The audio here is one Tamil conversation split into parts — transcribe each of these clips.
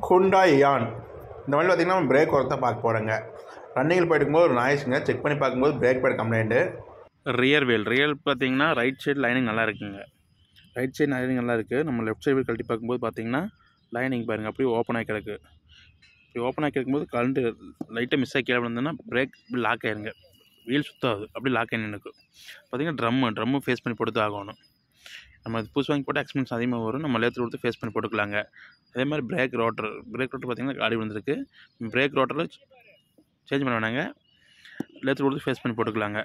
ஹுண்டாய் யான். இந்த வண்டியில் பார்த்திங்கன்னா நம்ம பிரேக் ஒர்க் தான் பார்க்க போகிறோங்க. ரன்னிங்கில் போயிட்டுருக்கும்போது ஒரு நாய்ஸுங்க. செக் பண்ணி பார்க்கும்போது பிரேக் பேட் கம்ப்ளைண்ட்டு. ரியல் பார்த்தீங்கன்னா ரைட் சைடு லைனிங் நல்லா இருக்குங்க. ரைட் சைடு லைனிங் நல்லா இருக்குது. நம்ம லெஃப்ட் சைடு கழட்டி பார்க்கும்போது பார்த்தீங்கன்னா லைனிங் பாருங்கள் அப்படியே ஓப்பன் ஆகி கிடக்கு. இப்படி ஓப்பன் ஆகி கிடக்கும்போது கரண்ட்டு லைட்டாக மிஸ் ஆகி கீழே விழுந்ததுன்னா பிரேக் இப்படி லாக் ஆயிருங்க. வீல் சுத்தாது, அப்படி லாக் ஆகி நினைக்கும். பார்த்தீங்கன்னா ட்ரம்மு ஃபேஸ் பண்ணி போட்டு தான் ஆகணும். நம்ம புதுசு வாங்கி போட்டால் எக்ஸ்பென்ஸ் அதிகமாக வரும். நம்ம லேத்து கொடுத்து ஃபேஸ் பண்ணி போட்டுக்கலாங்க. அதே மாதிரி பிரேக் ரோட்டர் பார்த்திங்கன்னா காடி விழுந்திருக்கு. பிரேக் ரோட்டரில் சேஞ்ச் பண்ண வேணாங்க, லேத்து கொடுத்து ஃபேஸ் பண்ணி போட்டுக்கலாங்க.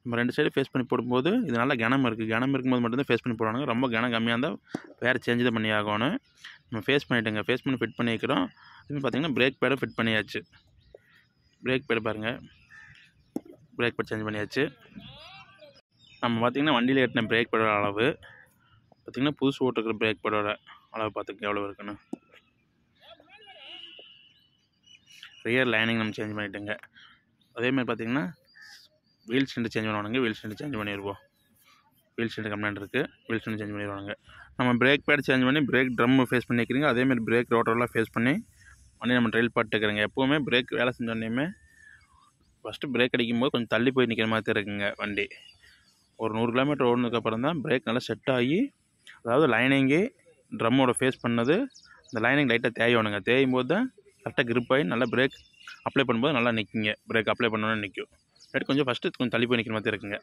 நம்ம ரெண்டு சைடு ஃபேஸ் பண்ணி போடும்போது இது நல்லா கனம் இருக்கும்போது மட்டும்தான் ஃபேஸ் பண்ணி போடணுங்க. ரொம்ப கனம் கம்மியாக இருந்தால் வேறு சேஞ்சு தான் பண்ணி ஆகணும். நம்ம ஃபேஸ் பண்ணிவிட்டுங்க, ஃபேஸ் பண்ணி ஃபிட் பண்ணி வைக்கிறோம். இதுமாதிரி பார்த்திங்கன்னா பிரேக் பேடை ஃபிட் பண்ணியாச்சு. பிரேக் பேடு பாருங்கள், பிரேக் பேட் சேஞ்ச் பண்ணியாச்சு. நம்ம பார்த்திங்கன்னா வண்டியில் ஏற்றின பிரேக் பேடோட அளவு பார்த்திங்கன்னா புதுசு ஓட்டுக்கிற பிரேக் பேடோட அளவு பார்த்துக்க எவ்வளோ இருக்குன்னு. ரியர் லைனிங் நம்ம சேஞ்ச் பண்ணிவிட்டுங்க. அதேமாதிரி பார்த்திங்கன்னா வீல் ஸ்டாண்டு சேஞ்ச் பண்ணுவானுங்க. வீல் ஸ்டாண்டு சேஞ்ச் பண்ணிடுவோம். வீல் ஸ்டாண்டு கம்ப்ளைண்ட் இருக்குது, வீல் ஸ்டாண்டு சேஞ்ச் பண்ணிடுவாங்க. நம்ம பிரேக் பேட் சேஞ்ச் பண்ணி பிரேக் ட்ரம் ஃபேஸ் பண்ணி வைக்கிறீங்க. அதேமாதிரி பிரேக் ரோட்டர்லாம் ஃபேஸ் பண்ணி வண்டி நம்ம ட்ரைல் பாட்டுக்கிறோங்க. எப்போவுமே பிரேக் வேலை செஞ்சோடனேயுமே ஃபஸ்ட்டு பிரேக் அடிக்கும்போது கொஞ்சம் தள்ளி போய் நிற்கிற மாதிரி தான் இருக்குங்க வண்டி. ஒரு 100 கிலோமீட்டர் ஓடுனதுக்கப்புறம் தான் பிரேக் நல்லா செட் ஆகி, அதாவது லைனிங்கு ட்ரம்மோட ஃபேஸ் பண்ணது அந்த லைனிங் லைட்டாக தேயணுங்க. தேயும் போது தான் கரெக்டாக கிரிப் ஆகி நல்லா பிரேக் அப்ளை பண்ணும்போது நல்லா நிற்குங்க. பிரேக் அப்ளை பண்ணோன்னே நிற்கும். கொஞ்சம் ஃபஸ்ட்டு கொஞ்சம் தள்ளி போய் நிற்கிற மாதிரி இருக்குங்க.